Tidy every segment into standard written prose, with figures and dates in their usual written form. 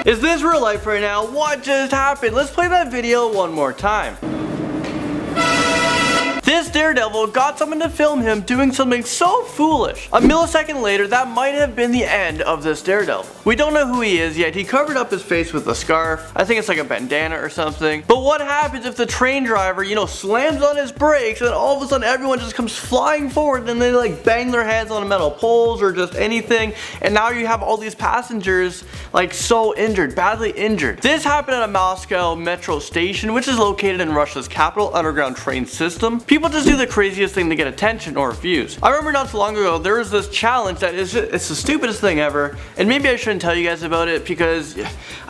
Is this real life right now? What just happened? Let's play that video one more time. This Daredevil got someone to film him doing something so foolish. A millisecond later, that might have been the end of this Daredevil. We don't know who he is yet. He covered up his face with a scarf. I think it's like a bandana or something. But what happens if the train driver, slams on his brakes and all of a sudden everyone just comes flying forward and they like bang their heads on metal poles or just anything, and now you have all these passengers like so injured, badly injured. This happened at a Moscow metro station, which is located in Russia's capital underground train system. People just do the craziest thing to get attention or views. I remember not too long ago there was this challenge that it's the stupidest thing ever, and maybe I shouldn't tell you guys about it because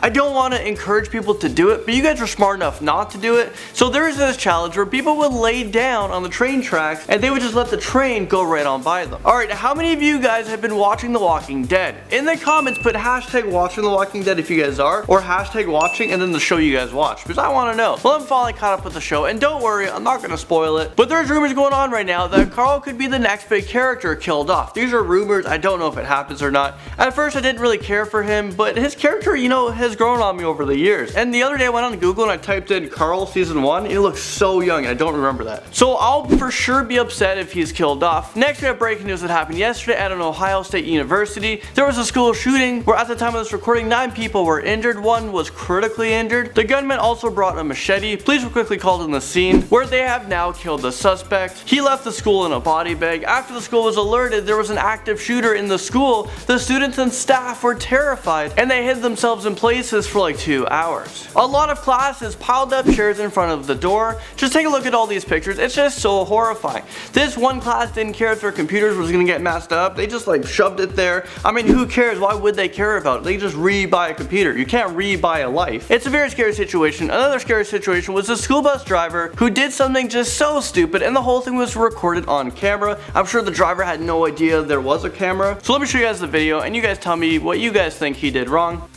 I don't want to encourage people to do it, but you guys are smart enough not to do it. So there is this challenge where people would lay down on the train tracks and they would just let the train go right on by them. Alright, how many of you guys have been watching The Walking Dead? In the comments put hashtag watching The Walking Dead if you guys are, or hashtag watching and then the show you guys watch, because I want to know. Well, I'm finally caught up with the show, and don't worry, I'm not going to spoil it. But there's rumors going on right now that Carl could be the next big character killed off. These are rumors, I don't know if it happens or not. At first I didn't really care for him, but his character, has grown on me over the years. And the other day I went on Google and I typed in Carl season 1, he looks so young and I don't remember that. So I'll for sure be upset if he's killed off. Next we have breaking news that happened yesterday at an Ohio State University. There was a school shooting where at the time of this recording 9 people were injured, 1 was critically injured. The gunman also brought a machete. Police were quickly called in the scene where they have now killed the suspect. He left the school in a body bag. After the school was alerted there was an active shooter in the school, the students and staff were terrified and they hid themselves in places for like 2 hours. A lot of classes piled up chairs in front of the door. Just take a look at all these pictures, it's just so horrifying. This one class didn't care if their computers was gonna get messed up, they just like shoved it there. I mean, who cares? Why would they care about it? They just re-buy a computer. You can't re-buy a life. It's a very scary situation. Another scary situation was a school bus driver who did something just so stupid and the whole thing was recorded on camera. I'm sure the driver had no idea there was a camera. So let me show you guys the video and you guys tell me what you guys think he did wrong.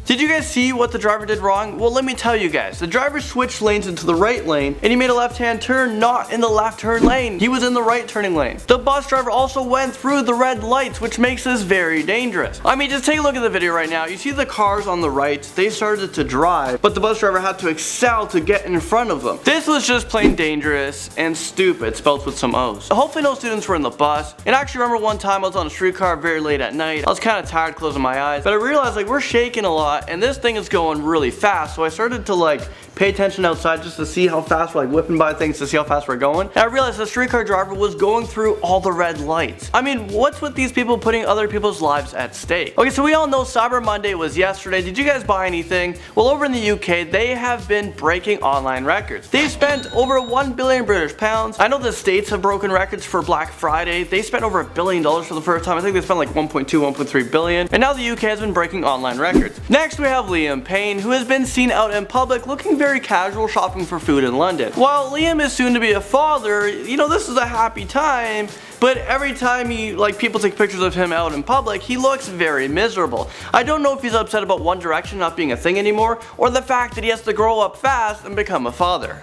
Did you guys see what the driver did wrong? Well, let me tell you guys. The driver switched lanes into the right lane and he made a left-hand turn not in the left turn lane. He was in the right turning lane. The bus driver also went through the red lights, which makes this very dangerous. I mean, just take a look at the video right now. You see the cars on the right, they started to drive, but the bus driver had to excel to get in front of them. This was just plain dangerous and stupid, spelled with some O's. Hopefully no students were in the bus. And I actually remember one time I was on a streetcar very late at night. I was kind of tired closing my eyes, but I realized like we're shaking a lot and this thing is going really fast, so I started to like pay attention outside just to see how fast we're like whipping by things to see how fast we're going. And I realized the streetcar driver was going through all the red lights. I mean, what's with these people putting other people's lives at stake? Okay, so we all know Cyber Monday was yesterday. Did you guys buy anything? Well, over in the UK, they have been breaking online records. They've spent over 1 billion British pounds. I know the States have broken records for Black Friday. They spent over $1 billion for the first time. I think they spent like 1.2, 1.3 billion. And now the UK has been breaking online records. Next, we have Liam Payne, who has been seen out in public looking very casual shopping for food in London. While Liam is soon to be a father, this is a happy time, but every time people take pictures of him out in public, he looks very miserable. I don't know if he's upset about One Direction not being a thing anymore, or the fact that he has to grow up fast and become a father.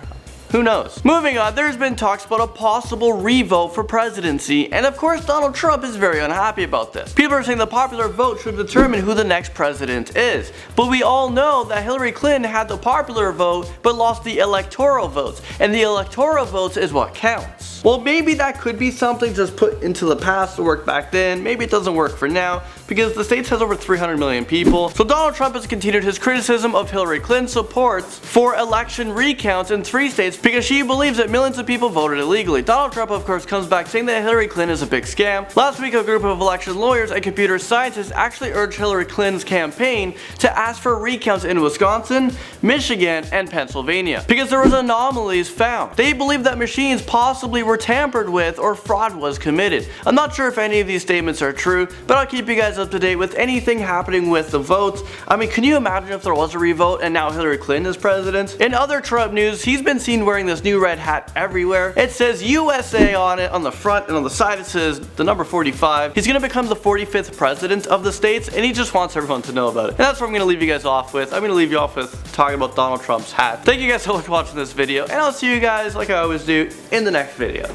Who knows? Moving on, there's been talks about a possible revote for presidency, and of course Donald Trump is very unhappy about this. People are saying the popular vote should determine who the next president is. But we all know that Hillary Clinton had the popular vote but lost the electoral votes, and the electoral votes is what counts. Well, maybe that could be something just put into the past to work back then. Maybe it doesn't work for now, because the States has over 300 million people. So Donald Trump has continued his criticism of Hillary Clinton's supports for election recounts in 3 states because she believes that millions of people voted illegally. Donald Trump, of course, comes back saying that Hillary Clinton is a big scam. Last week, a group of election lawyers and computer scientists actually urged Hillary Clinton's campaign to ask for recounts in Wisconsin, Michigan, and Pennsylvania because there was anomalies found. They believe that machines possibly were tampered with or fraud was committed. I'm not sure if any of these statements are true, but I'll keep you guys up to date with anything happening with the votes. I mean, can you imagine if there was a revote and now Hillary Clinton is president? In other Trump news, he's been seen wearing this new red hat everywhere. It says USA on it on the front, and on the side it says the number 45. He's gonna become the 45th president of the States, and he just wants everyone to know about it. And that's what I'm gonna leave you guys off with. I'm gonna leave you off with talking about Donald Trump's hat. Thank you guys so much for watching this video, and I'll see you guys, like I always do, in the next video.